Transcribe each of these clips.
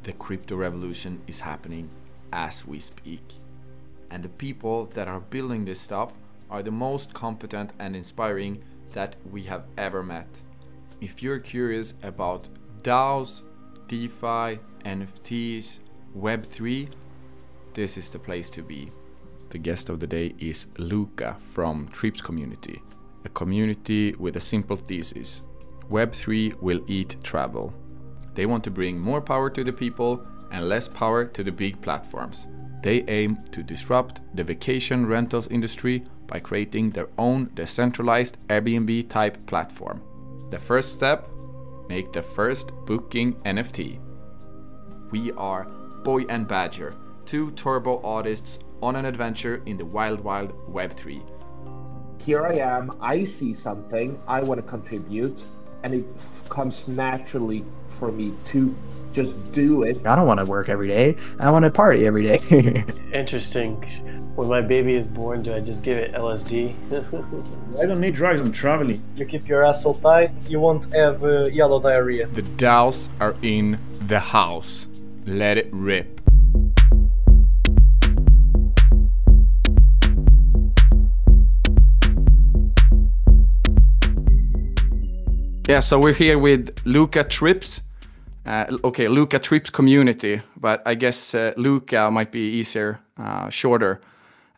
The crypto revolution is happening as we speak. And the people that are building this stuff are the most competent and inspiring that we have ever met. If you're curious about DAOs, DeFi, NFTs, Web3, this is the place to be. The guest of the day is Luca from Tripscommunity, a community with a simple thesis. Web3 will eat travel. They want to bring more power to the people and less power to the big platforms. They aim to disrupt the vacation rentals industry by creating their own decentralized Airbnb type platform. The first step, make the first booking NFT. We are Boy and Badger, two turbo artists on an adventure in the wild Web3. Here I am, I see something, I want to contribute, and it comes naturally for me to just do it. I don't want to work every day, I want to party every day. Interesting. When my baby is born, do I just give it LSD? I don't need drugs, I'm traveling. You keep your asshole tight, you won't have yellow diarrhea. The DAOs are in the house. Let it rip. Yeah, so we're here with Luca Trips. Luca Tripscommunity, but I guess Luca might be easier, shorter.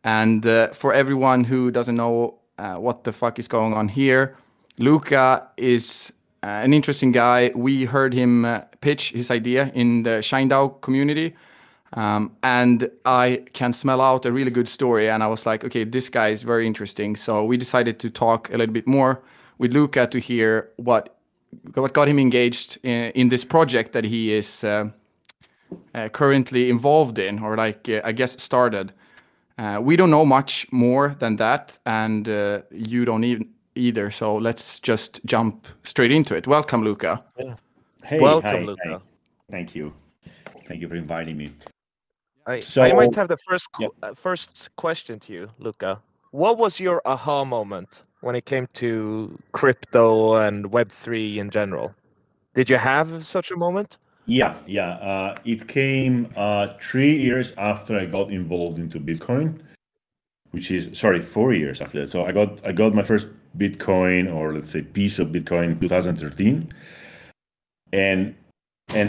And for everyone who doesn't know what the fuck is going on here, Luca is an interesting guy. We heard him pitch his idea in the ShineDAO community, and I can smell out a really good story. And I was like, okay, this guy is very interesting. So we decided to talk a little bit more with Luca to hear what got him engaged in this project that he is currently involved in, or I guess started. We don't know much more than that, and you don't even either. So let's just jump straight into it. Welcome, Luca. Yeah. Hey, welcome, Luca. Hi. Thank you. Thank you for inviting me. I might have the first question to you, Luca. What was your aha moment when it came to crypto and Web3 in general? Did you have such a moment? Yeah. It came 3 years after I got involved into Bitcoin, which is 4 years after that. So I got my first Bitcoin, or let's say piece of Bitcoin, in 2013, and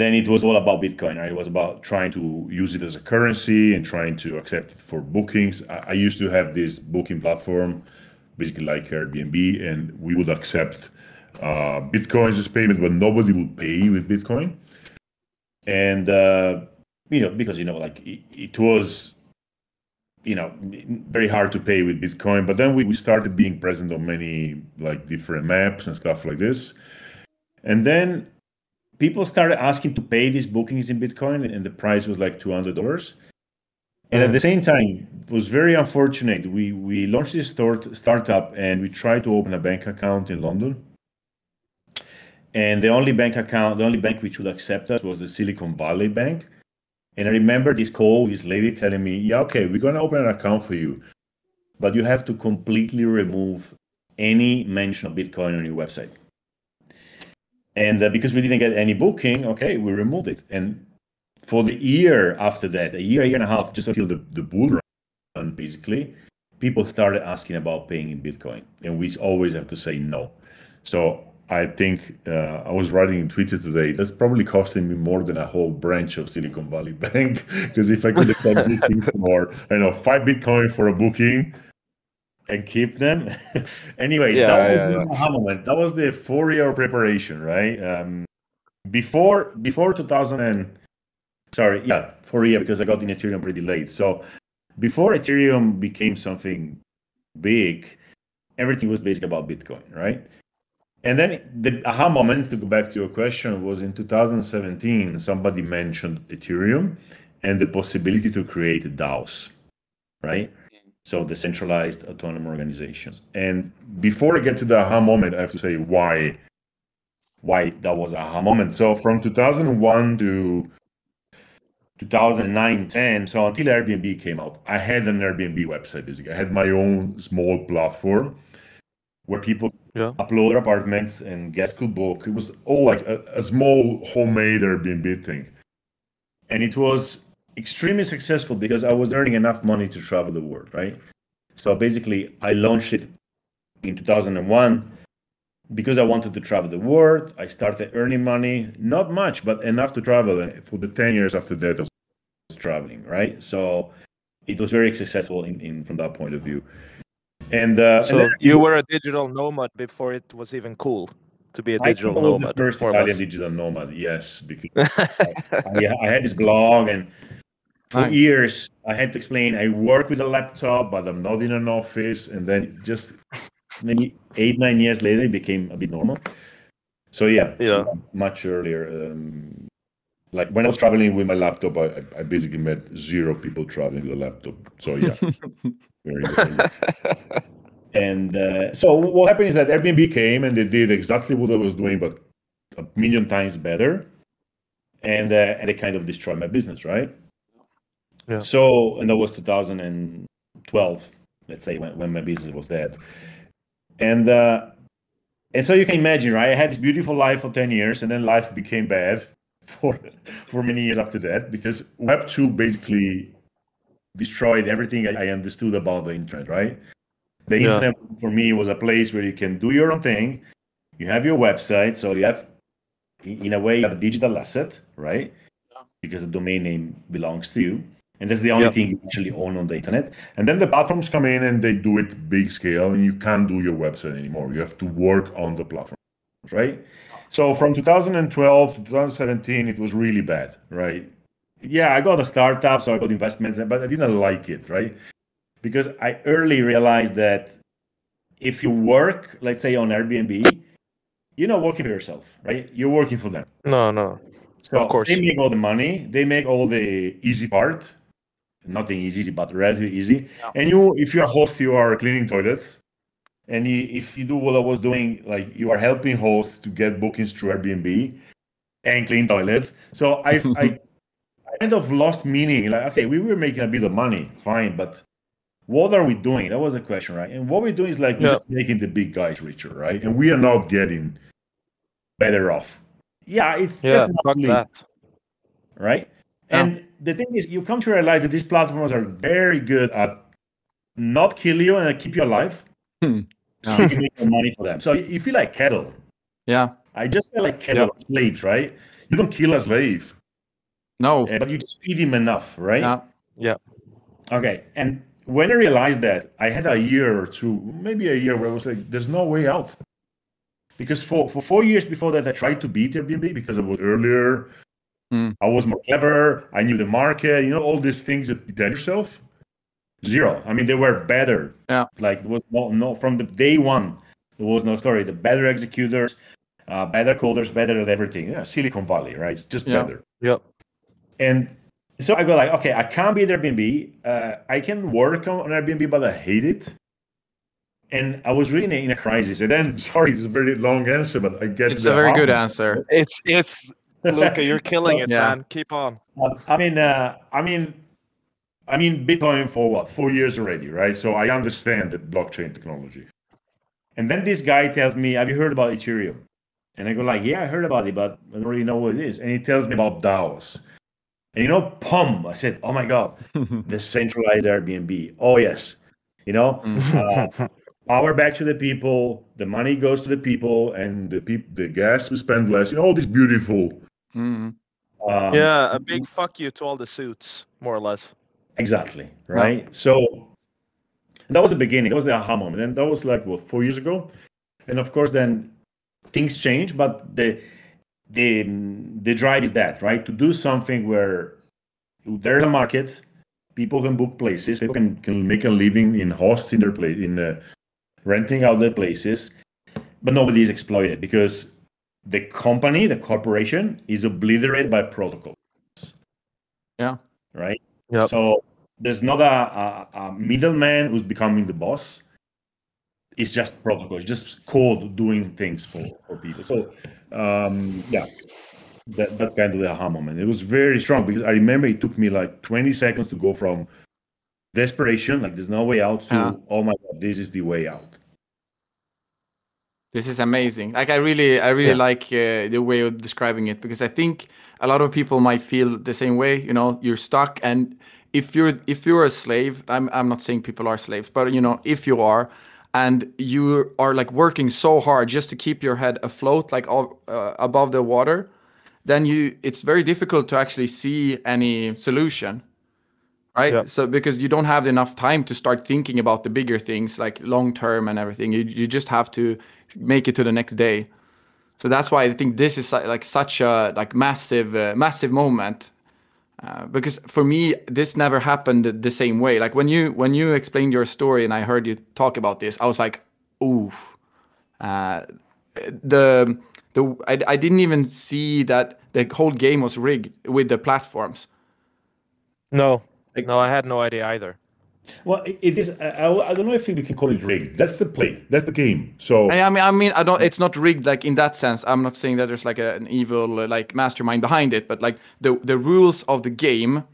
then it was all about Bitcoin. Right? It was about trying to use it as a currency and trying to accept it for bookings. I used to have this booking platform, basically like Airbnb, and we would accept Bitcoins as payment, but nobody would pay with Bitcoin. And because it was very hard to pay with Bitcoin. But then we started being present on many different maps and stuff like this, and then people started asking to pay these bookings in Bitcoin, and the price was like $200. And at the same time, it was very unfortunate. We launched this startup, and we tried to open a bank account in London. And the only bank which would accept us was the Silicon Valley Bank. And I remember this lady telling me, yeah, okay, we're going to open an account for you, but you have to completely remove any mention of Bitcoin on your website. And because we didn't get any booking, okay, we removed it. And for the year after that, a year and a half, just until the bull run, basically, people started asking about paying in Bitcoin, and we always have to say no. So I think I was writing in Twitter today, that's probably costing me more than a whole branch of Silicon Valley Bank, because if I could accept bookings for, 5 Bitcoin for a booking and keep them. Anyway, that was the aha moment. That was the 4-year preparation, right? Before 2000 4 years, because I got in Ethereum pretty late. So before Ethereum became something big, everything was basically about Bitcoin, right? And then the aha moment, to go back to your question, was in 2017, somebody mentioned Ethereum and the possibility to create DAOs, right? So decentralized autonomous organizations. And before I get to the aha moment, I have to say why that was an aha moment. So from 2001 to 2009-10, so until Airbnb came out, I had an Airbnb website, basically. I had my own small platform where people upload their apartments and guests could book. It was all like a small homemade Airbnb thing. And it was extremely successful because I was earning enough money to travel the world, right? So basically, I launched it in 2001 because I wanted to travel the world. I started earning money, not much, but enough to travel. And for the 10 years after that, I was traveling, right? So it was very successful from that point of view. And so you were a digital nomad before it was even cool to be a digital nomad. I was the first Italian digital nomad, yes, because I had this blog, and for years I had to explain I work with a laptop, but I'm not in an office. And then just maybe 8-9 years later, it became a bit normal. So yeah, much earlier. Like when I was traveling with my laptop, I basically met 0 people traveling with a laptop. So yeah, very independent. And so what happened is that Airbnb came and they did exactly what I was doing, but a million times better. And they kind of destroyed my business, right? Yeah. So, and that was 2012, let's say, when my business was dead. And so you can imagine, right? I had this beautiful life for 10 years, and then life became bad for many years after that, because Web2 basically destroyed everything I understood about the internet, right? The internet for me was a place where you can do your own thing. You have your website, so you have, in a way, you have a digital asset, right? Because the domain name belongs to you. And that's the only thing you actually own on the internet. And then the platforms come in and they do it big scale, and you can't do your website anymore. You have to work on the platform, right? So from 2012 to 2017, it was really bad, right? Yeah, I got a startup, so I got investments, but I didn't like it, right? Because I early realized that if you work, let's say on Airbnb, you're not working for yourself, right? You're working for them. No. So of course. They make all the money. They make all the easy part. Nothing is easy, but relatively easy. Yeah. And if you're a host, you are cleaning toilets. And if you do what I was doing, like you are helping hosts to get bookings through Airbnb and clean toilets. So I kind of lost meaning. Like, okay, we were making a bit of money, fine, but what are we doing? That was a question, right? And what we're doing is like we're just making the big guys richer, right? And we are not getting better off. Yeah, it's just not that, right? And the thing is, you come to realize that these platforms are very good at not kill you and keep you alive. So you can make more money for them. So you feel like cattle. Yeah. I just feel like cattle slaves, right? You don't kill a slave. No. But you just feed him enough, right? Yeah. Okay. And when I realized that, I had a year or two, maybe a year, where I was like, there's no way out. Because for 4 years before that, I tried to beat Airbnb because I was earlier. I was more clever. I knew the market. You know, all these things that you tell yourself. 0. I mean, they were better. Yeah. Like, there was no from the day one, there was no story. The better executors, better coders, better at everything. Yeah, Silicon Valley, right? It's just better. Yeah. And so I go like, okay, I can't beat Airbnb. I can work on Airbnb, but I hate it. And I was really in a crisis. And then, sorry, it's a very long answer, but I get it's a very good answer. It's Luca, you're killing it, man. Keep on. I mean, Bitcoin for what? 4 years already, right? So I understand the blockchain technology. And then this guy tells me, have you heard about Ethereum? And I go like, yeah, I heard about it, but I don't really know what it is. And he tells me about DAOs. And POM, I said, oh my God, the centralized Airbnb. Oh yes, power back to the people, the money goes to the people, and the guests will spend less. All this beautiful. A big fuck you to all the suits, more or less. Exactly, right? Yeah. So that was the beginning. That was the aha moment. And that was like, 4 years ago? And of course, then things change, but the drive is that, right? To do something where there's a market, people can book places, people can make a living in hosts in their place, in renting out their places, but nobody is exploited because the company, the corporation, is obliterated by protocols. Yeah. Right? Yep. So there's not a middleman who's becoming the boss. It's just protocol. It's just code doing things for people. So, that's kind of the aha moment. It was very strong because I remember it took me like 20 seconds to go from desperation, like there's no way out, to, oh my God, this is the way out. This is amazing. Like I really like the way of describing it, because I think a lot of people might feel the same way. You know, you're stuck, and if you're a slave, I'm not saying people are slaves, but you know, if you are, and you are like working so hard just to keep your head afloat, like above the water, then it's very difficult to actually see any solution. Right. Yeah. So because you don't have enough time to start thinking about the bigger things like long term and everything, you just have to make it to the next day. So that's why I think this is like such a like massive moment, because for me this never happened the same way. Like when you explained your story and I heard you talk about this, I was like, oof. I didn't even see that the whole game was rigged with the platforms. No. No, I had no idea either. Well, it is. I don't know if we can call it rigged. That's the play. That's the game. So I mean, I don't. It's not rigged like in that sense. I'm not saying that there's like an evil like mastermind behind it, but like the rules of the game,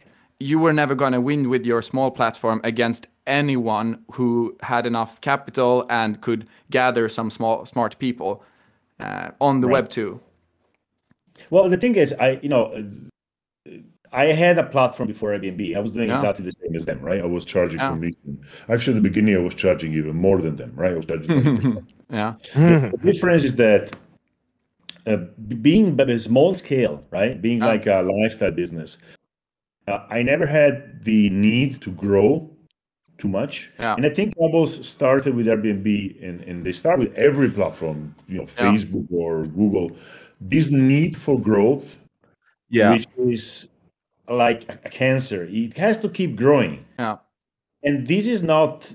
you were never gonna win with your small platform against anyone who had enough capital and could gather some smart people on the Web 2. Well, the thing is, I had a platform before Airbnb. I was doing exactly the same as them, right? I was charging commission. Actually, at the beginning, I was charging even more than them, right? I was charging 20%. Yeah. The difference is that being a small scale, right? Being like a lifestyle business, I never had the need to grow too much. Yeah. And I think Bubbles started with Airbnb, and they start with every platform, Facebook or Google. This need for growth, which is like a cancer. It has to keep growing. Yeah. And this is not,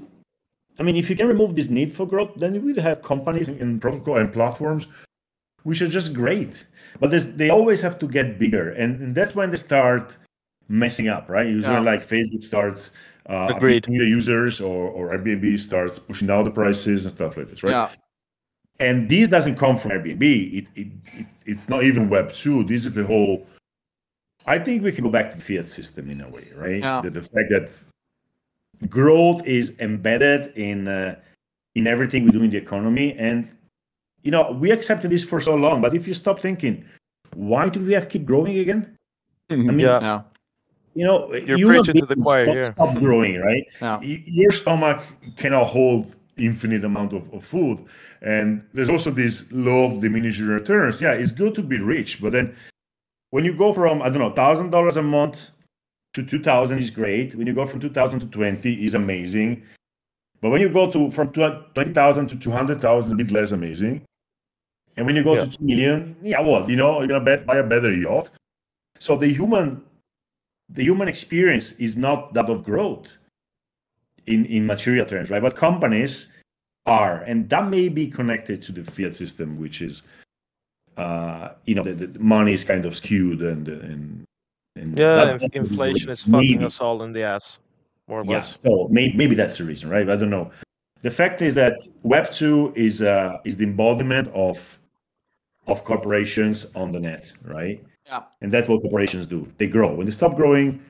I mean, if you can remove this need for growth, then you will have companies and protocol and platforms which are just great. But they always have to get bigger. And that's when they start messing up, right? Usually like Facebook starts Agreed. the users or Airbnb starts pushing down the prices and stuff like this, right? Yeah. And this doesn't come from Airbnb. It's not even Web 2. This is the whole, I think we can go back to the fiat system in a way, right? Yeah. The fact that growth is embedded in everything we do in the economy. And, we accepted this for so long. But if you stop thinking, why do we have to keep growing again? I mean, you're preaching to the choir here. Stop growing, right? Yeah. Your stomach cannot hold infinite amount of food. And there's also this law of diminishing returns. Yeah, it's good to be rich, but then when you go from, I don't know, $1,000 a month to 2,000 is great. When you go from 2,000 to 20 is amazing. But when you go from 20,000 to 200,000, a bit less amazing. And when you go to 2 million, you're gonna buy a better yacht. So the human experience is not that of growth in material terms, right? But companies are, and that may be connected to the fiat system, which is the money is kind of skewed and inflation is fucking us all in the ass, more or less. So maybe that's the reason, right? I don't know. The fact is that Web 2 is the embodiment of corporations on the net, right? Yeah. And that's what corporations do. They grow. When they stop growing,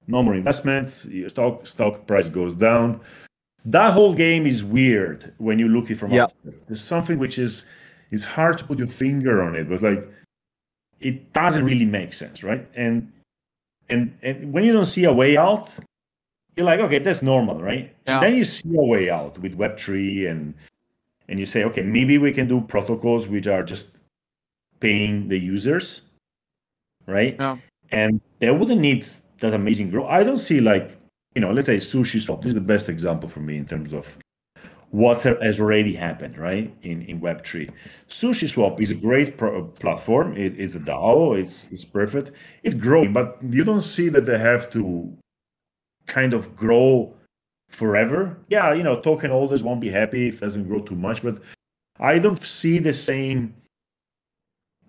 no more investments. Your stock price goes down. That whole game is weird when you look at it from outside. There's something which is hard to put your finger on it, but like it doesn't really make sense, right? And when you don't see a way out, you're like, okay, that's normal, right? Yeah. And then you see a way out with Web3 and you say, okay, maybe we can do protocols which are just paying the users, right? Yeah. And they wouldn't need that amazing growth. I don't see like, let's say Sushi Swap. This is the best example for me in terms of what has already happened, right? In Web3. Sushi Swap is a great platform. It is a DAO. It's perfect. It's growing, but you don't see that they have to kind of grow forever. Yeah, token holders won't be happy if it doesn't grow too much, but I don't see the same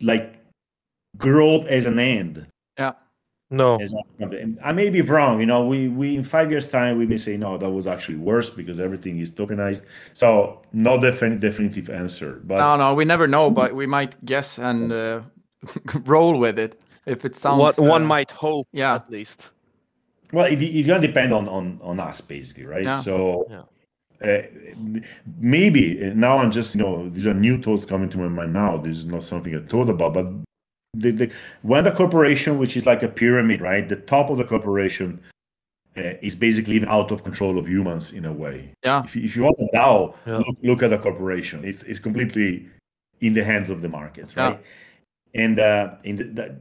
like growth as an end. Yeah. No. I may be wrong. We in 5 years' time we may say no, that was actually worse because everything is tokenized. So no definitive answer. But no, we never know. But we might guess and roll with it if it sounds. What one might hope, at least. Well, it's gonna depend on us basically, right? Yeah. So maybe now I'm just, these are new thoughts coming to my mind now. This is not something I thought about, but when the corporation, which is like a pyramid, right? The top of the corporation is basically even out of control of humans in a way. Yeah. If you want a DAO, look at the corporation. It's completely in the hands of the markets, right? Yeah. And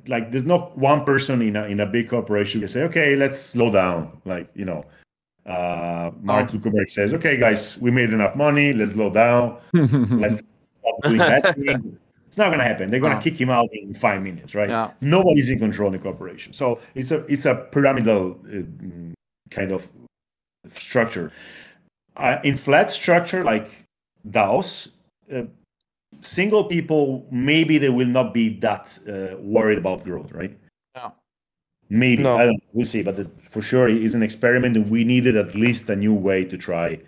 like, there's not one person in a big corporation who can say, okay, let's slow down. Like, Mark Zuckerberg says, okay, guys, we made enough money. Let's slow down. Let's stop doing bad things. It's not going to happen. They're going to kick him out in 5 minutes, right? Yeah. Nobody's in control in the corporation. So it's a pyramidal kind of structure. In flat structure, like DAOs, single people, maybe they will not be that worried about growth, right? Yeah. Maybe. No. I don't know. We'll see. But for sure, it's an experiment, and we needed at least a new way to try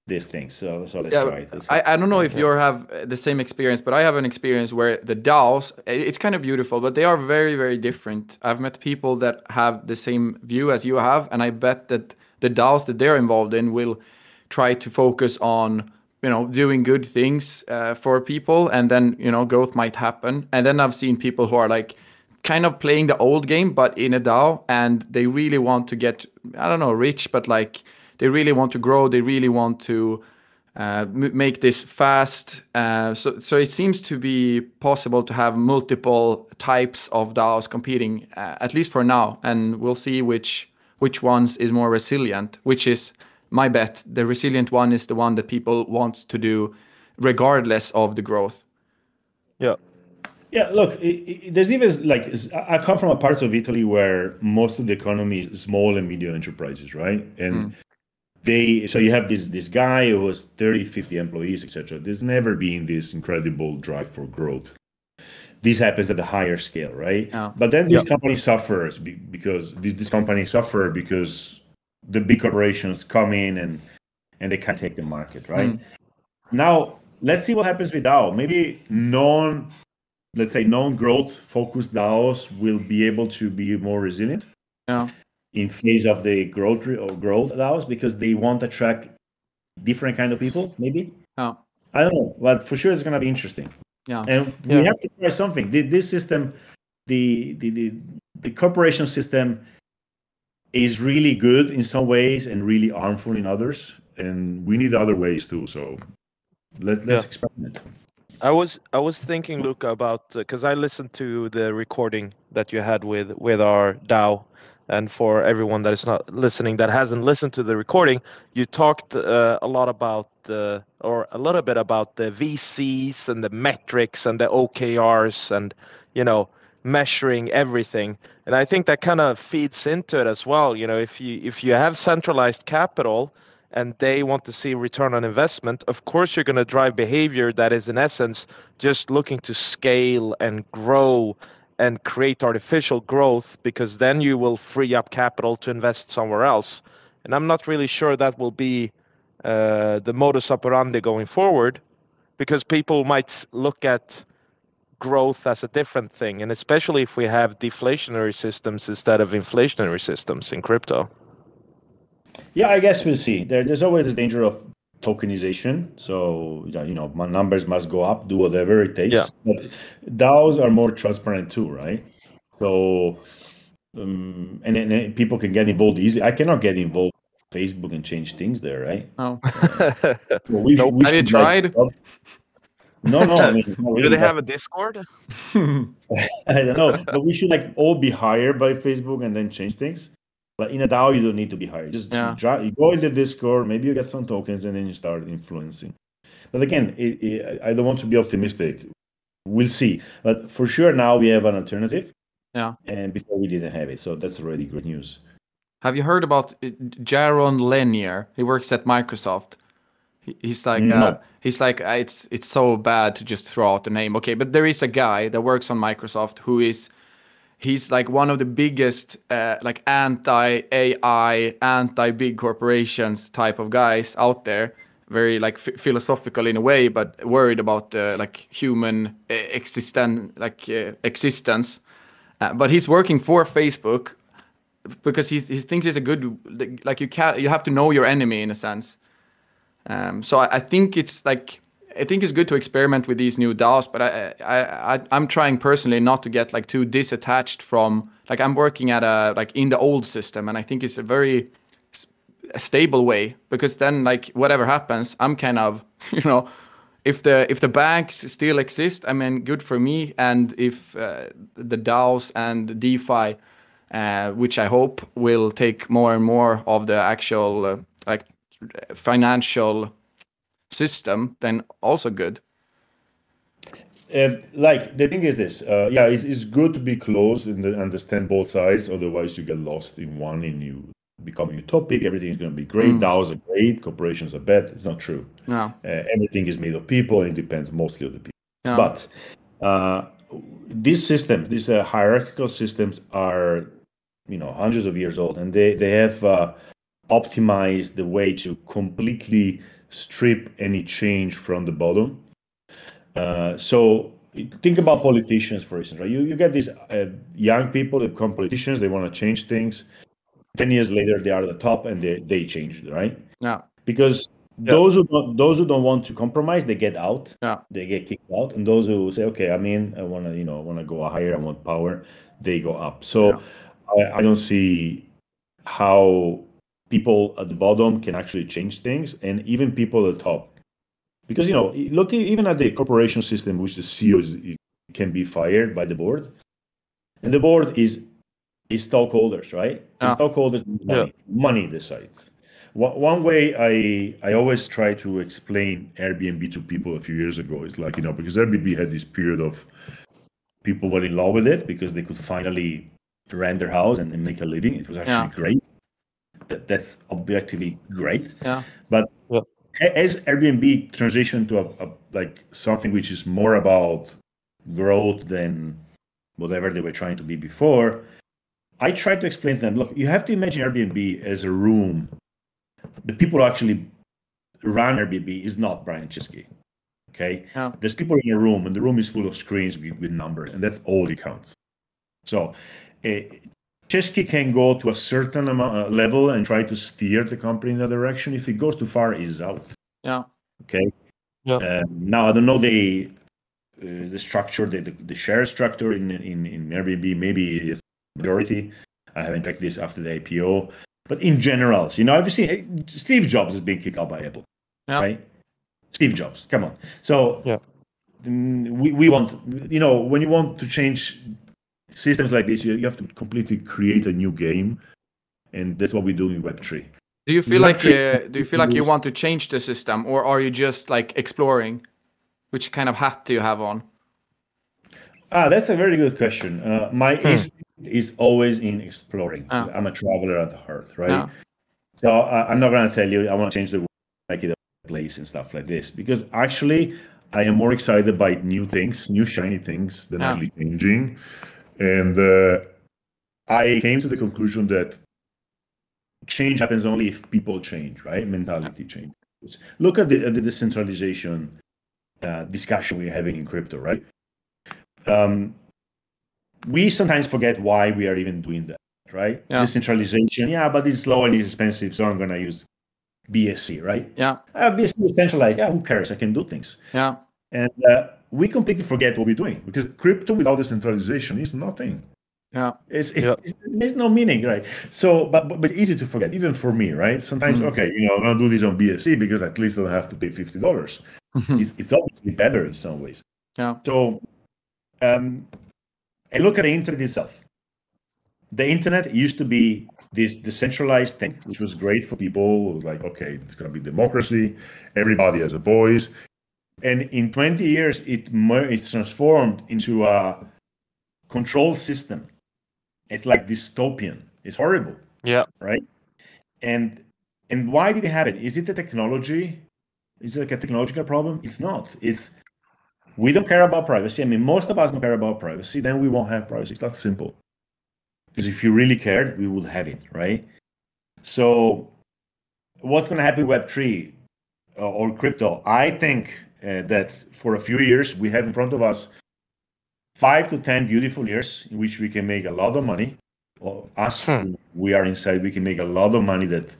these things. So let's try it. I don't know if you have the same experience, but I have an experience where the DAOs, it's kind of beautiful, but they are very, very different. I've met people that have the same view as you have, and I bet that the DAOs that they're involved in will try to focus on, doing good things for people, and then, growth might happen. And then I've seen people who are like kind of playing the old game, but in a DAO, and they really want to get, I don't know, rich, but like, they really want to grow. They really want to make this fast. So it seems to be possible to have multiple types of DAOs competing, at least for now. And we'll see which ones is more resilient, which is my bet. The resilient one is the one that people want to do regardless of the growth. Yeah. Yeah, look, there's even like, I come from a part of Italy where most of the economy is small and medium enterprises, right? And so you have this guy who has 30, 50 employees, etc. There's never been this incredible drive for growth. This happens at a higher scale, right? Oh. But then this company suffers because this company suffer because the big corporations come in and they can't take the market, right? Now, let's see what happens with DAO. Maybe non-growth focused DAOs will be able to be more resilient. Yeah. In face of the growth DAOs, because they want to attract different kind of people, maybe. Oh. I don't know, but for sure it's going to be interesting. Yeah. And we have to try something. This system, the corporation system, is really good in some ways and really harmful in others, and we need other ways too. So let's experiment. I was thinking, Luca, about because I listened to the recording that you had with our DAO. And for everyone that is not listening, that hasn't listened to the recording, you talked a little bit about the VCs and the metrics and the OKRs and, measuring everything. And I think that kind of feeds into it as well. If you have centralized capital and they want to see return on investment, of course you're going to drive behavior that is in essence just looking to scale and grow and create artificial growth, because then you will free up capital to invest somewhere else. And I'm not really sure that will be the modus operandi going forward, because people might look at growth as a different thing, and especially if we have deflationary systems instead of inflationary systems in crypto. Yeah, I guess we'll see. There's always this danger of tokenization, so my numbers must go up, do whatever it takes. Yeah. But DAOs are more transparent too, right? So and people can get involved easy. I cannot get involved on Facebook and change things there, right? Oh. So have you tried? No. I mean, do they have a Discord? I don't know, but we should all be hired by Facebook and then change things. But in a DAO, you don't need to be hired. Just you go in the Discord, maybe you get some tokens, and then you start influencing. But again, I don't want to be optimistic. We'll see. But for sure, now we have an alternative. Yeah. And before we didn't have it. So that's already good news. Have you heard about Geron Linear? He works at Microsoft. He's like, it's so bad to just throw out the name. Okay, but there is a guy that works on Microsoft who is... He's like one of the biggest anti-AI, anti-big corporations type of guys out there. Very philosophical in a way, but worried about human existence. But he's working for Facebook because he thinks it's a good you have to know your enemy in a sense. So I think it's like, I think it's good to experiment with these new DAOs, but I'm trying personally not to get like too disattached from, like, I'm working at in the old system, and I think it's a very stable way, because then like whatever happens, I'm kind of, if the banks still exist, I mean, good for me. And if the DAOs and DeFi, which I hope will take more and more of the actual financial system, then also good. Like the thing is this, it's good to be close and understand both sides. Otherwise, you get lost in one and you become utopic. Everything is going to be great. DAOs are great. Corporations are bad. It's not true. No. Everything is made of people, and it depends mostly on the people. No. But these systems, these hierarchical systems, are hundreds of years old, and they have optimized the way to completely strip any change from the bottom. So think about politicians, for instance, right? You get these young people that become politicians. They want to change things. 10 years later, they are at the top, and they change it, right? Yeah. Because those who don't want to compromise, they get out. Yeah. They get kicked out, and those who say, "Okay, I want to go higher. I want power," they go up. So I don't see how people at the bottom can actually change things, and even people at the top. Because, look even at the corporation system, which the CEO can be fired by the board. And the board is stockholders, right? And stockholders, money decides. One way I always try to explain Airbnb to people a few years ago is like, because Airbnb had this period of people were in love with it because they could finally rent their house and make a living. It was actually great. That's objectively great. Yeah. But as Airbnb transitioned to a something which is more about growth than whatever they were trying to be before, I tried to explain to them, look, you have to imagine Airbnb as a room. The people who actually run Airbnb is not Brian Chesky. Okay? Yeah. There's people in a room, and the room is full of screens with numbers, and that's all it counts. So Chesky can go to a certain level and try to steer the company in a direction. If it goes too far, he's out. Yeah. Okay. Yeah. Now I don't know the structure, the share structure in Airbnb. Maybe it's majority. I haven't checked this after the IPO, but in general, I've seen Steve Jobs is being kicked out by Apple. Yeah. Right. Steve Jobs. Come on. So we want, when you want to change systems like this, you have to completely create a new game, and that's what we do in Web3. Do you feel like you want to change the system, or are you just like exploring? Which kind of hat do you have on? That's a very good question. My instinct is always in exploring. I'm a traveler at heart, right? So I'm not going to tell you I want to change the world, make it a place and stuff like this, because actually I am more excited by new things, new shiny things than actually changing. And I came to the conclusion that change happens only if people change, right? Mentality change. Look at the decentralization discussion we're having in crypto, right? We sometimes forget why we are even doing that, right? Decentralization, but it's slow and it's expensive, so I'm going to use BSC, right? Yeah. BSC is centralized. Yeah, who cares? I can do things. Yeah. And we completely forget what we're doing, because crypto without decentralization is nothing. Yeah. There's no meaning, right? So, but it's easy to forget, even for me, right? Sometimes, I'm going to do this on BSC because at least I don't have to pay $50. It's obviously better in some ways. Yeah. So, and look at the internet itself. The internet used to be this decentralized thing, which was great for people. Like, okay, it's going to be democracy. Everybody has a voice. And in 20 years, it's transformed into a control system. It's like dystopian. It's horrible. Yeah. Right? And why did it happen? Is it the technology? Is it like a technological problem? It's not. It's we don't care about privacy. I mean, most of us don't care about privacy. Then we won't have privacy. It's that simple. Because if you really cared, we would have it, right? So what's going to happen with Web3 or crypto? I think that for a few years, we have in front of us 5 to 10 beautiful years in which we can make a lot of money. Or us, we are inside, we can make a lot of money that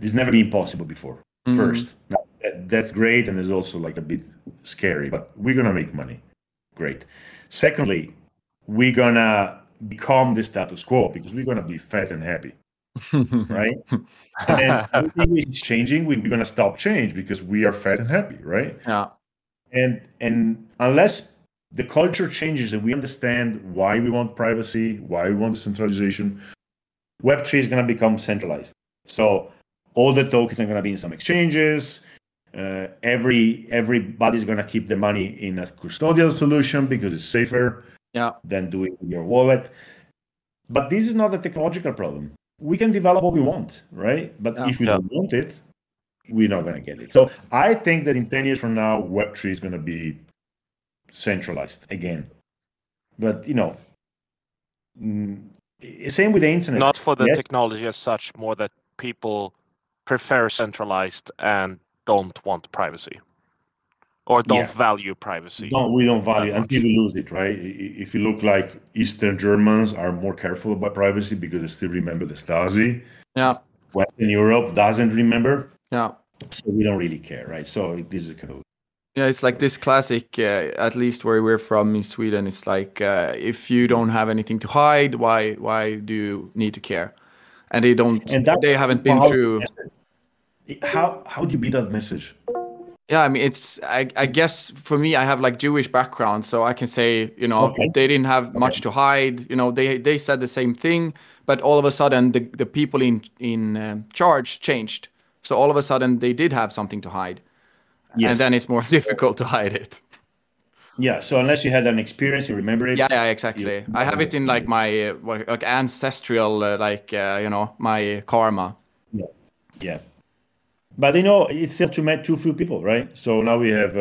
has never been possible before. first. Now, that's great, and it's also like a bit scary, but we're gonna make money. Great. Secondly, we're gonna become the status quo because we're gonna be fat and happy, right? And then everything is changing. We're gonna stop change because we are fat and happy, right? Yeah. And unless the culture changes and we understand why we want privacy, why we want decentralization, Web3 is gonna become centralized. So all the tokens are gonna be in some exchanges. Everybody's gonna keep the money in a custodial solution because it's safer than doing it in your wallet. But this is not a technological problem. We can develop what we want, right? But if we don't want it, we're not gonna get it. So I think that in 10 years from now, Web3 is gonna be centralized again. But same with the internet. Not for the technology as such, more that people prefer centralized and don't want privacy, or don't value privacy. We don't value until we lose it, right? If you look like Eastern Germans are more careful about privacy because they still remember the Stasi. Yeah. Western Europe doesn't remember. Yeah. So we don't really care, right? So this is a kind of... Yeah, it's like this classic, at least where we're from in Sweden, it's like, if you don't have anything to hide, why do you need to care? And they haven't been through... How do you beat that message? Yeah, I mean, I guess for me, I have like Jewish background, so I can say, they didn't have much to hide. They said the same thing, but all of a sudden the people in charge changed. So all of a sudden they did have something to hide. Yes. And then it's more difficult to hide it. Yeah, so unless you had an experience, you remember it. Yeah, exactly. I have it in like my ancestral, my karma. Yeah. But it's still too few people, right? So now we have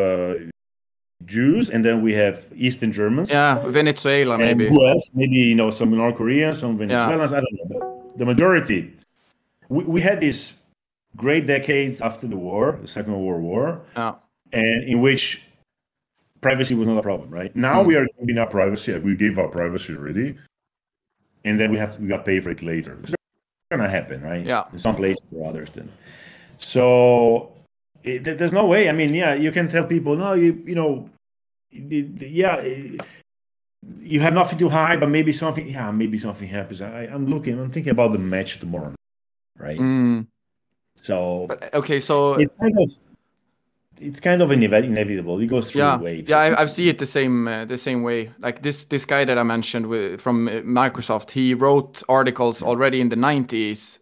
Jews, and then we have Eastern Germans. Yeah, Venezuela maybe. Who else? Maybe some North Koreans, some Venezuelans. I don't know. But the majority. We had these great decades after the war, the Second World War, and in which privacy was not a problem, right? Now we are giving up privacy. We gave our privacy already, and then we got to pay for it later. It's going to happen, right? Yeah. In some places or others, then. So there's no way. I mean, you can tell people, no, you have nothing to hide, but maybe something happens. I'm thinking about the match tomorrow, right? So it's kind of inevitable. It goes through waves. Yeah, I see it the same way. Like this guy that I mentioned from Microsoft, he wrote articles already in the 90s,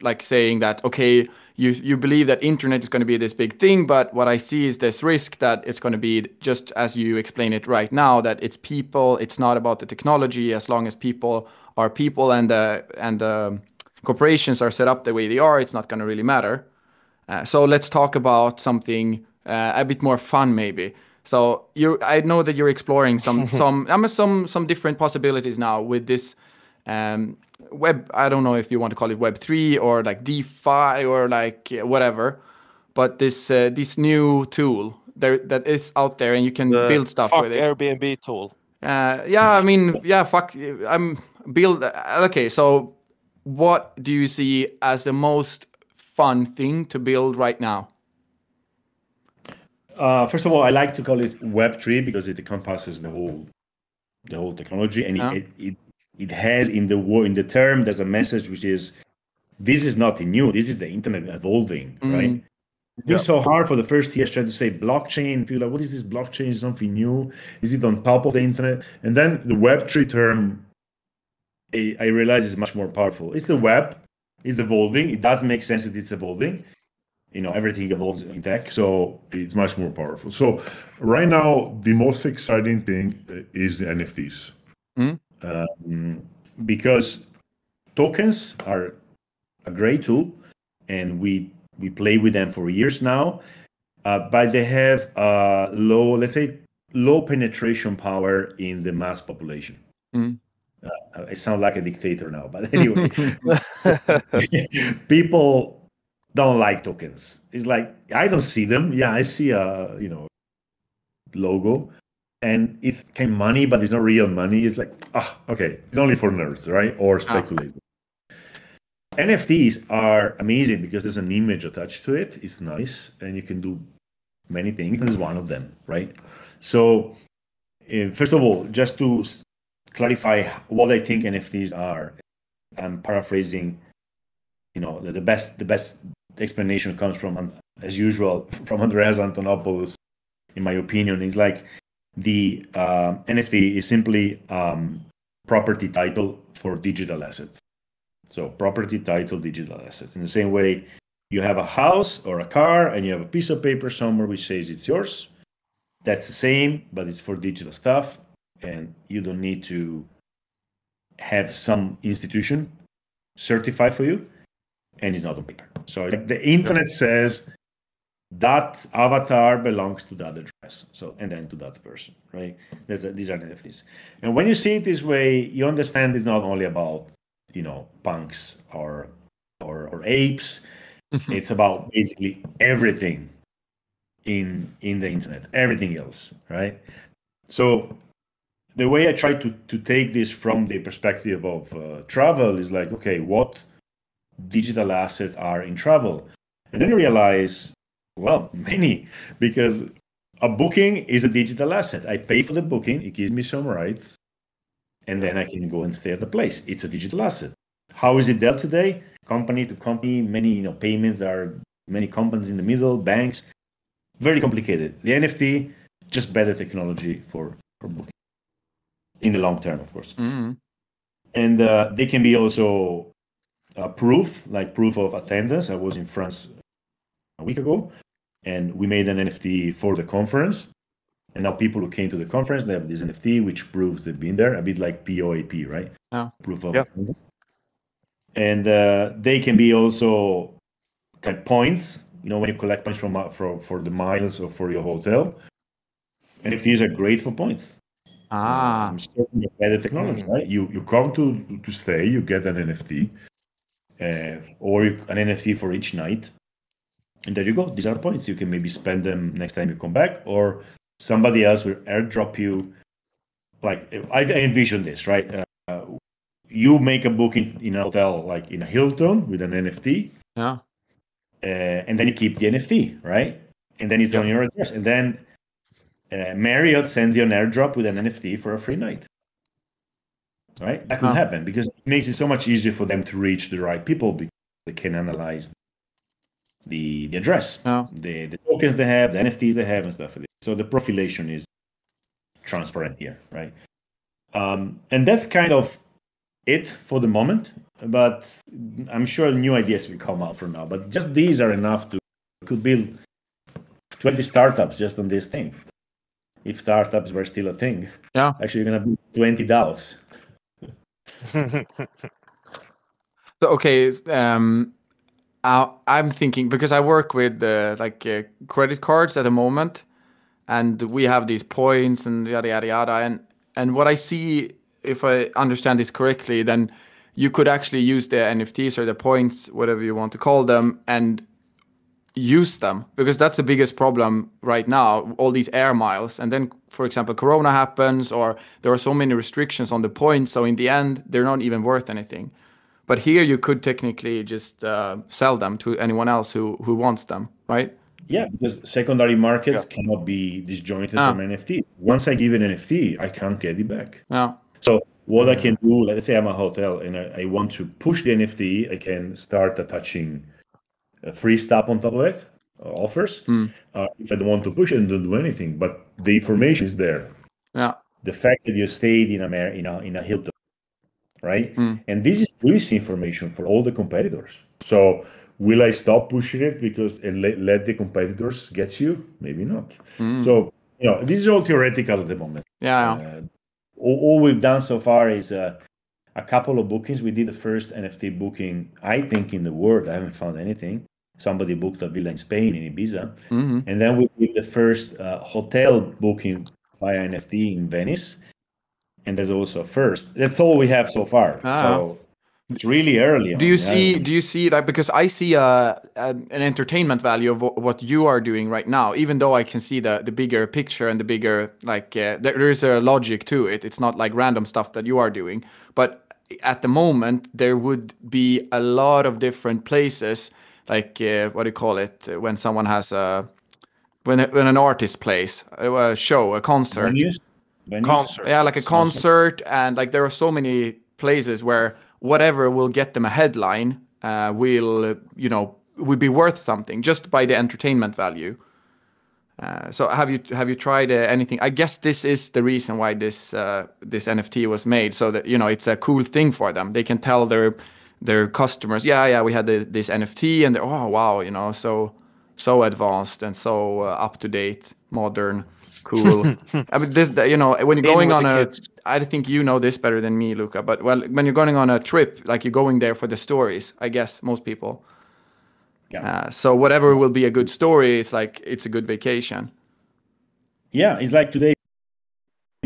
like saying that, okay, you believe that internet is going to be this big thing, but what I see is this risk that it's going to be just as you explain it right now, that it's people, it's not about the technology. As long as people are people and the corporations are set up the way they are, it's not going to really matter. So let's talk about something a bit more fun, maybe. So I know that you're exploring some different possibilities now with this web. I don't know if you want to call it Web3 or like DeFi or like whatever, but this new tool that is out there and you can build stuff with it. Airbnb tool. Fuck. Okay, so what do you see as the most fun thing to build right now? First of all, I like to call it Web3 because it encompasses the whole technology, and it has in the term there's a message which is, this is nothing new. This is the internet evolving, right? It's so hard for the first years trying to say blockchain. Feel like, what is this blockchain? Is something new? Is it on top of the internet? And then the Web3 term, I realize is much more powerful. It's the web. It's evolving. It does make sense that it's evolving. Everything evolves in tech, so it's much more powerful. So right now, the most exciting thing is the NFTs. Because tokens are a great tool, and we play with them for years now, but they have low penetration power in the mass population. I sound like a dictator now, but anyway, people don't like tokens. It's like, I don't see them. Yeah, I see a logo, and it's kind of money, but it's not real money. It's like, okay, it's only for nerds, right? Or speculators. NFTs are amazing because there's an image attached to it. It's nice, and you can do many things. And this is one of them, right? So, first of all, just to clarify what I think NFTs are, I'm paraphrasing. The best explanation comes from, as usual, from Andreas Antonopoulos. In my opinion, is like the NFT is simply property title for digital assets. So property title, digital assets. In the same way, you have a house or a car and you have a piece of paper somewhere which says it's yours. That's the same, but it's for digital stuff. And you don't need to have some institution certify for you. And it's not on paper. So the internet says that avatar belongs to that address. So, and then to that person, right? These are NFTs. And when you see it this way, you understand it's not only about punks or apes. It's about basically everything in the internet, everything else, right? So the way I try to take this from the perspective of travel is like, okay, what digital assets are in travel? And then you realize, well, many, because a booking is a digital asset. I pay for the booking, it gives me some rights, and then I can go and stay at the place. It's a digital asset. How is it dealt today? Company to company, many payments. There are many companies in the middle, banks. Very complicated. The NFT, just better technology for booking. In the long term, of course. Mm-hmm. And they can be also proof of attendance. I was in France a week ago, and we made an NFT for the conference. And now people who came to the conference, they have this NFT which proves they've been there, a bit like POAP, right? Yeah. Proof of attendance. And they can be also kind of points, when you collect points for the miles or for your hotel. NFTs are great for points. Better technology, right? You come to stay, you get an NFT, or an NFT for each night. And there you go. These are points. You can maybe spend them next time you come back, or somebody else will airdrop you. Like I envision this, right? You make a booking in a hotel, like in a Hilton with an NFT. Yeah. And then you keep the NFT, right? And then it's on your address. And then Marriott sends you an airdrop with an NFT for a free night. Right? That could happen because it makes it so much easier for them to reach the right people because they can analyze the address, the tokens they have, the NFTs they have, and stuff like that. So the profilation is transparent here, right? And that's kind of it for the moment, but I'm sure new ideas will come out from now. But just these are enough could build 20 startups just on this thing. If startups were still a thing, actually you're gonna build 20 DAOs. So okay, I'm thinking because I work with credit cards at the moment, and we have these points and yada yada yada, and what I see, if I understand this correctly, then you could actually use the NFTs or the points, whatever you want to call them, and use them, because that's the biggest problem right now, all these air miles. And then, for example, Corona happens, or there are so many restrictions on the points, so in the end, they're not even worth anything. But here you could technically just sell them to anyone else who wants them, right? Yeah, because secondary markets cannot be disjointed from NFT. Once I give an NFT, I can't get it back. Yeah. So what I can do, let's say I'm a hotel and I want to push the NFT, I can start attaching free stuff on top of it, offers. If I don't want to push it and don't do anything, but the information is there. Yeah. The fact that you stayed in a Hilton, right? And this is information for all the competitors. So will I stop pushing it because and let the competitors get you? Maybe not. So this is all theoretical at the moment. All we've done so far is a couple of bookings. We did the first NFT booking, I think, in the world. I haven't found anything. Somebody booked a villa in Spain, in Ibiza. And then we did the first hotel booking via NFT in Venice. And there's also a first. That's all we have so far. So it's really early. Do you see like, because I see an entertainment value of what you are doing right now, even though I can see the bigger picture and the bigger, there is a logic to it. It's not like random stuff that you are doing. But at the moment there would be a lot of different places, like what do you call it, when someone has when an artist plays a show, a concert. Venues? Concert. Yeah, like a concert, and like there are so many places where whatever will get them a headline will would be worth something just by the entertainment value. So have you tried anything? I guess this is the reason why this NFT was made, so that it's a cool thing for them. They can tell their customers, yeah, we had this NFT, and they're, oh wow, so advanced and so up to date, modern, cool. I mean, this, when you're going on a, I think you know this better than me, Luca. But when you're going on a trip, like you're going there for the stories, I guess most people. Yeah. So whatever will be a good story, it's like it's a good vacation. Yeah, it's like today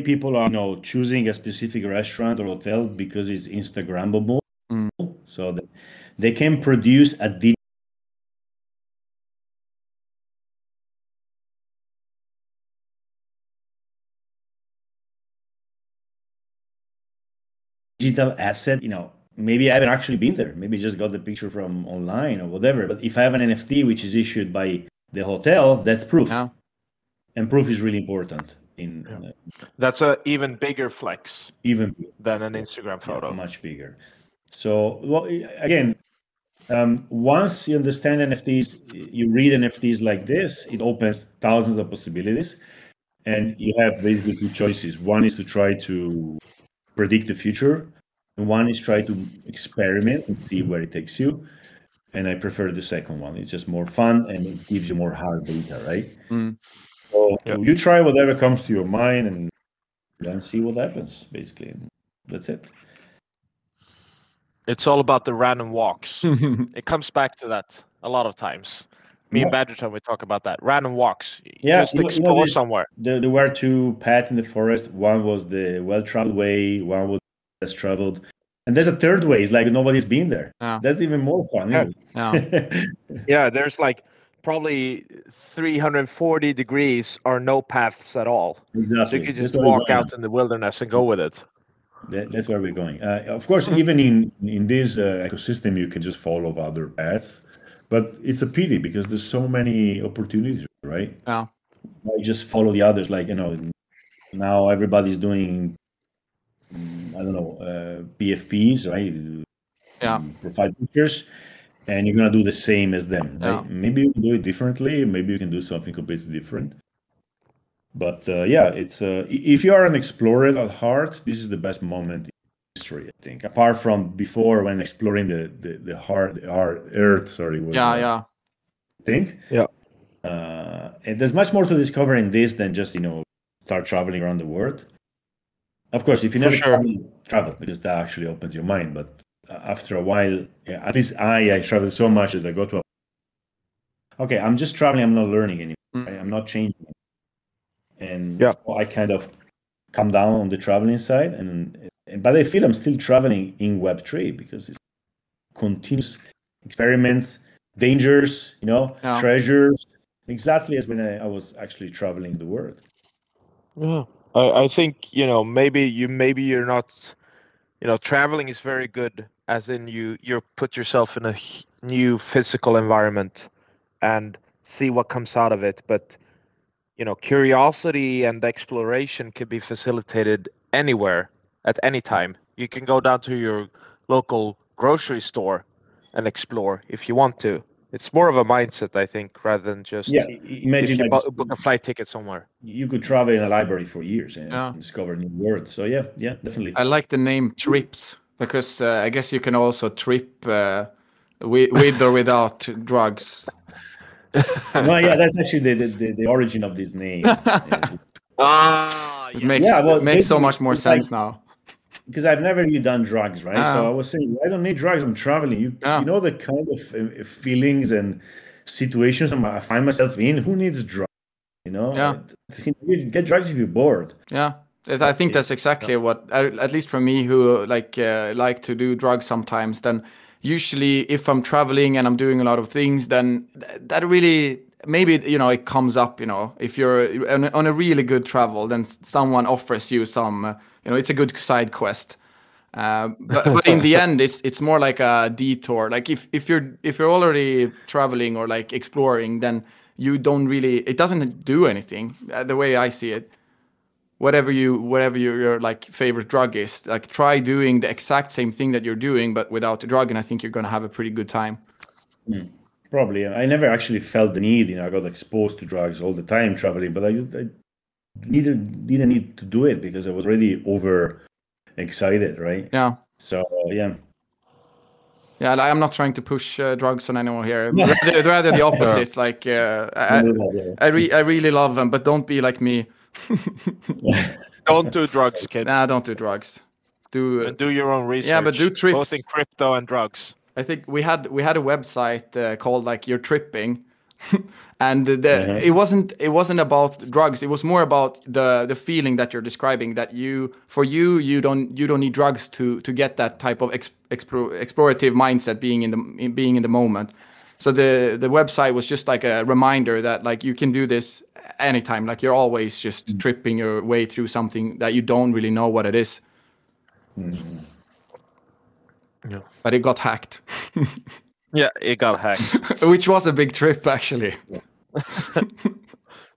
people are choosing a specific restaurant or hotel because it's Instagrammable, so that they can produce a digital asset. Maybe I haven't actually been there. Maybe just got the picture from online or whatever. But if I have an NFT which is issued by the hotel, that's proof. Yeah. And proof is really important. That's an even bigger flex. Even than an Instagram photo. Yeah, much bigger. So, again, once you understand NFTs, you read NFTs like this, it opens thousands of possibilities. And you have basically two choices. One is to try to predict the future, and one is try to experiment and see where it takes you. And I prefer the second one. It's just more fun and it gives you more hard data, right? So you try whatever comes to your mind and then see what happens, basically. That's it. It's all about the random walks. It comes back to that a lot of times. Me and Badgerton, we talk about that. Random walks. Just explore somewhere. There were two paths in the forest. One was the well-traveled way. One was less traveled. And there's a third way. It's like nobody's been there. Yeah. That's even more fun, isn't it? Yeah, there's like probably 340 degrees or no paths at all. Exactly. So you could just walk out in the wilderness and go with it. That's where we're going. Of course, even in this ecosystem, you can just follow other paths. But it's a pity because there's so many opportunities, right? Yeah. I just follow the others. Like, now everybody's doing, PFPs, right? Yeah. Profile pictures, and you're going to do the same as them, right? Yeah. Maybe you can do it differently. Maybe you can do something completely different. But it's if you are an explorer at heart, this is the best moment in history, I think. Apart from before, when exploring the hard earth, was thing. Yeah. And there's much more to discover in this than just start traveling around the world. Of course, if you never travel, because that actually opens your mind. But after a while, at least I travel so much that I go to okay, I'm just traveling. I'm not learning anymore. Right? I'm not changing. And so I kind of come down on the traveling side, but I feel I'm still traveling in Web3 because it's continuous experiments, dangers, treasures, exactly as when I was actually traveling the world. Yeah, I think maybe you're not, traveling is very good, as in you put yourself in a new physical environment and see what comes out of it, but curiosity and exploration can be facilitated anywhere at any time. You can go down to your local grocery store and explore if you want to. It's more of a mindset, I think, rather than just imagine if you book a flight ticket somewhere. You could travel in a library for years and discover new words. So yeah, definitely. I like the name Trips because I guess you can also trip with or without drugs. Well, that's actually the origin of this name. It makes so much more sense now. Because I've never really done drugs, right? So I was saying, I don't need drugs. I'm traveling. You know the kind of feelings and situations I find myself in. Who needs drugs? You get drugs if you're bored. Yeah, I think that's exactly what, at least for me, who like to do drugs sometimes. Then usually, if I'm traveling and I'm doing a lot of things, then that really maybe it comes up. If you're on a really good travel, then someone offers you some. It's a good side quest. But in the end, it's more like a detour. Like if you're already traveling or like exploring, then you don't really, it doesn't do anything. The way I see it, whatever your like favorite drug is, like try doing the exact same thing that you're doing but without the drug, and I think you're gonna have a pretty good time. Probably. I never actually felt the need. I got exposed to drugs all the time traveling, but I didn't need to do it because I was already over excited, right? Yeah. So yeah. Yeah, I'm not trying to push drugs on anyone here. Rather the opposite. Like I really love them, but don't be like me. Don't do drugs, kids. Nah, don't do drugs. Do your own research. Yeah, but do trips. Both in crypto and drugs. I think we had a website called like You're Tripping, and it wasn't about drugs. It was more about the feeling that you're describing. That you don't need drugs to get that type of explorative mindset, being in the moment. So the website was just like a reminder that like you can do this anytime. Like you're always just tripping your way through something that you don't really know what it is. Yeah. But it got hacked. Yeah, it got hacked. Which was a big trip, actually.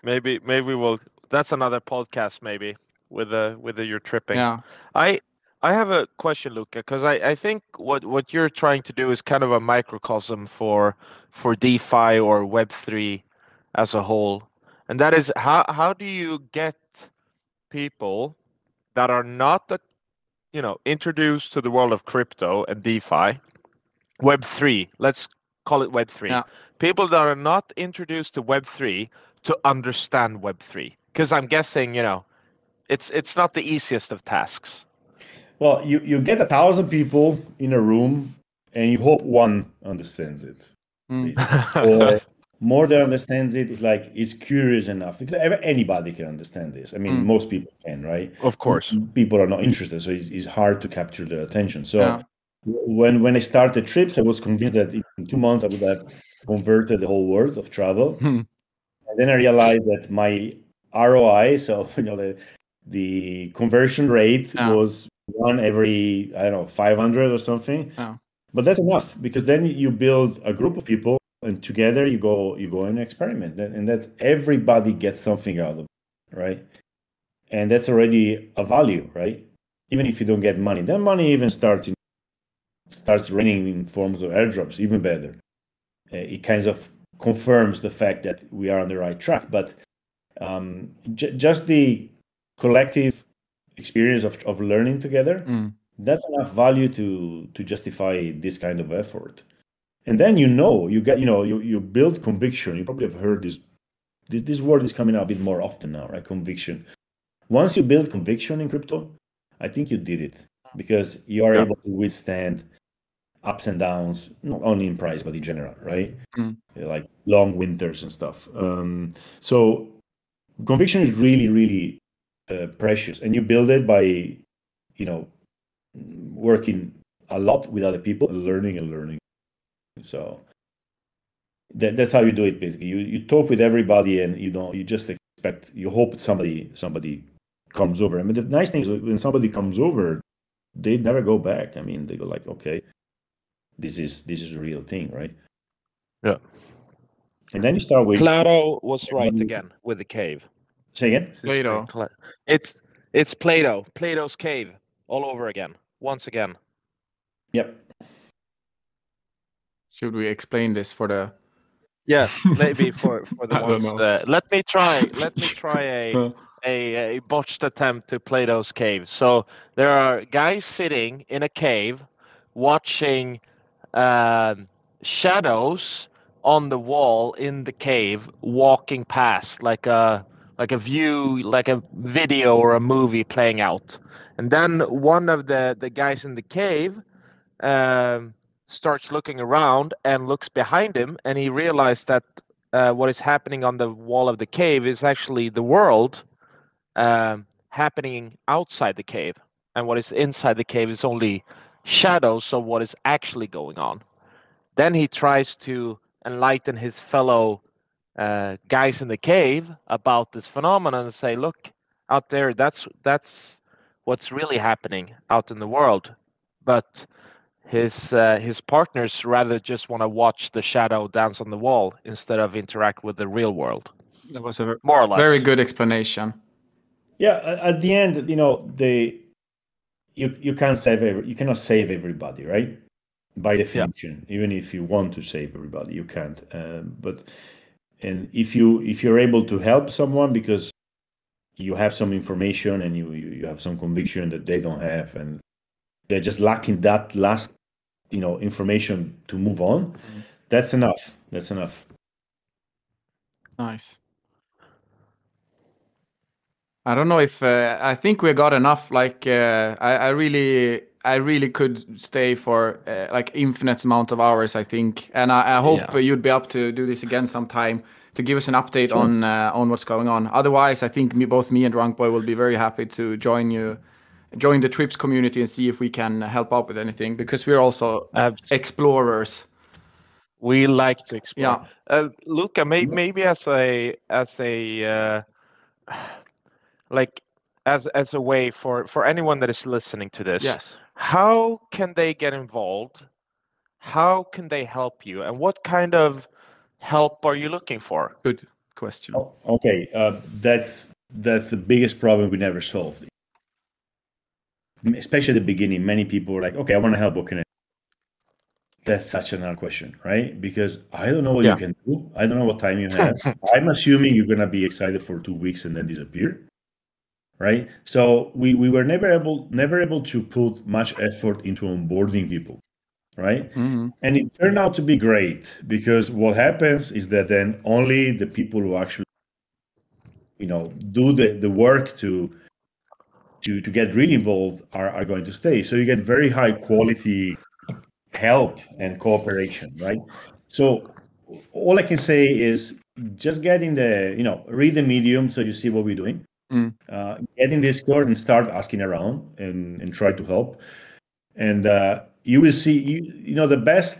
Maybe we'll. That's another podcast, maybe with your tripping. Yeah. I have a question, Luca, because I think what you're trying to do is kind of a microcosm for DeFi or Web3 as a whole, and that is how do you get people that are not introduced to the world of crypto and DeFi, Web3, let's call it Web3. Yeah. People that are not introduced to Web3 to understand Web3, because I'm guessing, it's not the easiest of tasks. Well, you get 1,000 people in a room and you hope one understands it. Or more than understands it is curious enough, because anybody can understand this. I mean, most people can, right? Of course. People are not interested, so it's hard to capture their attention. So when I started Trips, I was convinced that in 2 months I would have converted the whole world of travel. And then I realized that my ROI, so the conversion rate was 1 every 500 or something. But that's enough, because then you build a group of people and together you go and experiment, and that everybody gets something out of it, right? And that's already a value, right? Even if you don't get money, then money even starts raining in forms of airdrops, even better. It kind of confirms the fact that we are on the right track. But just the collective experience of learning together, that's enough value to justify this kind of effort. And then you build conviction. You probably have heard this word is coming out a bit more often now, right? Conviction. Once you build conviction in crypto, I think you did it, because you are able to withstand ups and downs, not only in price but in general, right? Like long winters and stuff. So conviction is really, really precious, and you build it by working a lot with other people and learning. So that's how you do it, basically. You talk with everybody, and you just expect, you hope somebody comes over. I mean, the nice thing is when somebody comes over, they never go back. I mean, they go like, okay, this is a real thing, right? Yeah. And then you start with Plato was right again with the cave. Say again? Plato. It's Plato. Plato's cave all over again. Once again. Yep. Should we explain this for the? Yeah, maybe for the ones. Let me try a botched attempt to Plato's cave. So there are guys sitting in a cave, watching shadows on the wall in the cave, walking past like a view, like a video or a movie playing out. And then one of the guys in the cave starts looking around and looks behind him, and he realized that what is happening on the wall of the cave is actually the world happening outside the cave, and what is inside the cave is only shadows of what is actually going on. Then he tries to enlighten his fellow guys in the cave about this phenomenon and say, look, out there, that's what's really happening out in the world. but his partners rather just want to watch the shadow dance on the wall instead of interact with the real world. That was a more or less very good explanation. Yeah, at the end, you can't you cannot save everybody, right? By definition, even if you want to save everybody, you can't. And if you're able to help someone because you have some information and you have some conviction that they don't have, and they're just lacking that last information to move on, that's enough. That's enough. Nice. I don't know if I think we got enough. Like I really could stay for like infinite amount of hours, I think, and I hope you'd be up to do this again sometime to give us an update on what's going on. Otherwise, I think both me and Drunkboy will be very happy to join the Trips community and see if we can help out with anything, because we're also explorers. We like to explore. Yeah. Luca, maybe as a like as a way for anyone that is listening to this. Yes. How can they get involved? How can they help you? And what kind of help are you looking for? Good question. Oh, okay, that's the biggest problem we never solved. Especially at the beginning, many people were like, okay, I want to help, what can I do? That's such another question, right? Because I don't know what you can do. I don't know what time you have. I'm assuming you're going to be excited for 2 weeks and then disappear, right? So we were never able to put much effort into onboarding people, right? Mm-hmm. And it turned out to be great, because what happens is that then only the people who actually, do the work to get really involved are going to stay. So you get very high quality help and cooperation, right? So all I can say is just get in read the Medium so you see what we're doing. Get in Discord and start asking around and try to help. And you will see, the best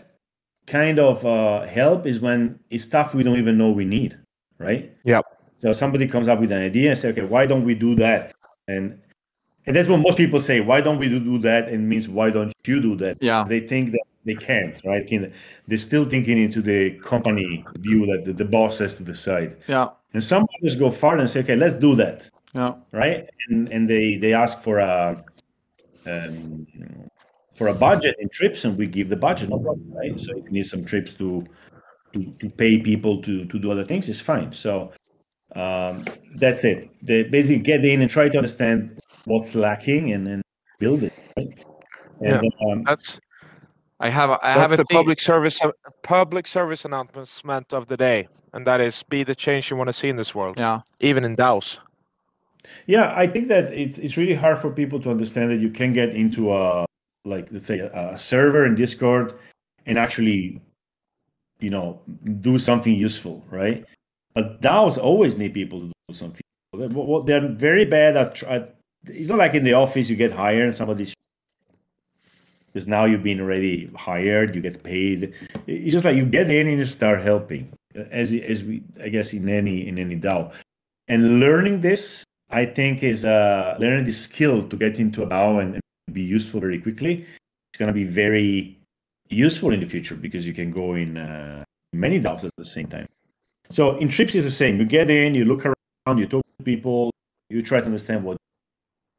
kind of help is when it's stuff we don't even know we need, right? Yeah. So somebody comes up with an idea and say, okay, why don't we do that? And that's what most people say. Why don't we do that? And means, why don't you do that? Yeah. They think that they can't, right? They're still thinking into the company view that the boss has to decide. Yeah. And some others go farther and say, okay, let's do that. Yeah. Right. And they ask for a budget in trips, and we give the budget, no problem, right? So if you need some trips to pay people to do other things, it's fine. So that's it. They basically get in and try to understand what's lacking and build it. Right? And, I have a public service announcement of the day, and that is be the change you want to see in this world. Yeah. Even in DAOs. Yeah, I think that it's really hard for people to understand that you can get into let's say a server in Discord and actually, do something useful, right? But DAOs always need people to do something. They're very bad at. It's not like in the office you get hired and somebody's. Because now you've been already hired, you get paid. It's just like you get in and you start helping, as we, I guess, in any DAO. And learning this, I think, is learning the skill to get into a DAO and be useful very quickly. It's going to be very useful in the future, because you can go in many DAOs at the same time. So in Trips is the same. You get in, you look around, you talk to people, you try to understand what.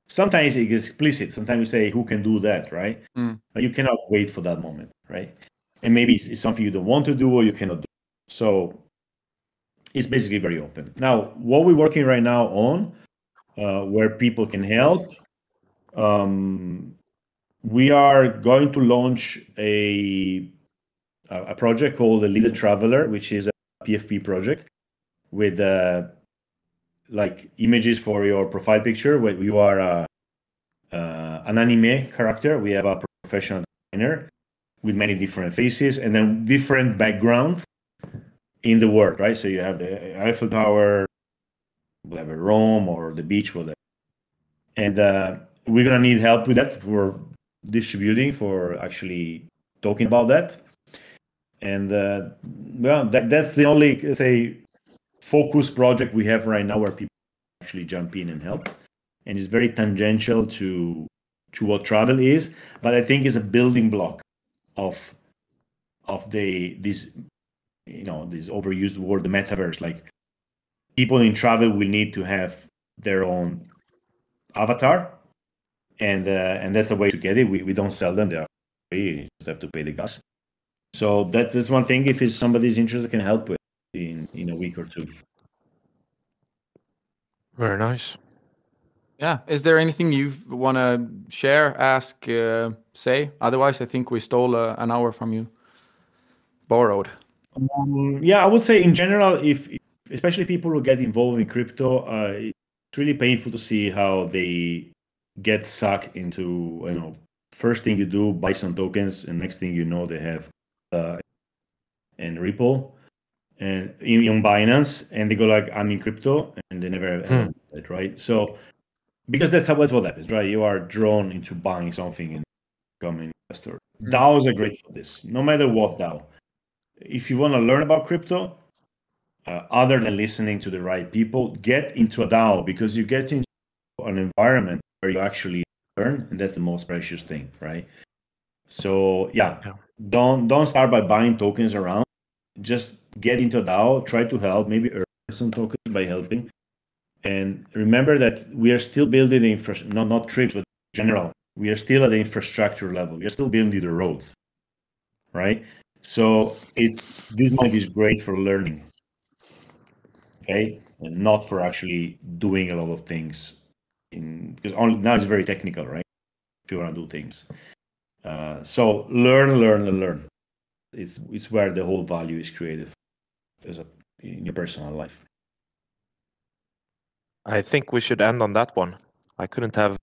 Sometimes it's explicit. Sometimes you say, who can do that, right? But you cannot wait for that moment, right? And maybe it's something you don't want to do or you cannot do. So it's basically very open. Now, what we're working right now on, where people can help, we are going to launch a project called the Little Traveler, which is a PFP project with like images for your profile picture, where you are an anime character. We have a professional designer with many different faces and then different backgrounds in the world, right? So you have the Eiffel Tower, whatever, Rome or the beach, whatever. And we're gonna need help with that for distributing, for actually talking about that. And that's the only, let's say, focus project we have right now where people actually jump in and help, and it's very tangential to to what travel is, but I think it's a building block of this overused word, the metaverse. Like, people in travel will need to have their own avatar, and that's a way to get it. We don't sell them; they are free. You just have to pay the gas. So that's one thing. If somebody's interested, can help with in a week or two. Very nice. Yeah. Is there anything you want to share, ask, say? Otherwise, I think we stole an hour from you. Borrowed. Yeah, I would say in general, if especially people who get involved in crypto, it's really painful to see how they get sucked into, first thing you do, buy some tokens, and next thing you know, they have and Ripple and on Binance, and they go like, I'm in crypto, and they never have it, right? So, because that's what happens, right? You are drawn into buying something and becoming an investor. DAOs are great for this, no matter what DAO. If you want to learn about crypto, other than listening to the right people, get into a DAO, because you get into an environment where you actually learn, and that's the most precious thing, right? So don't start by buying tokens around. Just get into a DAO, try to help, maybe earn some tokens by helping. And remember that we are still building the infrastructure, not Trips, but in general. We are still at the infrastructure level. We are still building the roads, right? So this money is great for learning, okay, and not for actually doing a lot of things. Because now it's very technical, right? If you want to do things, so learn. It's where the whole value is created in your personal life. I think we should end on that one. I couldn't have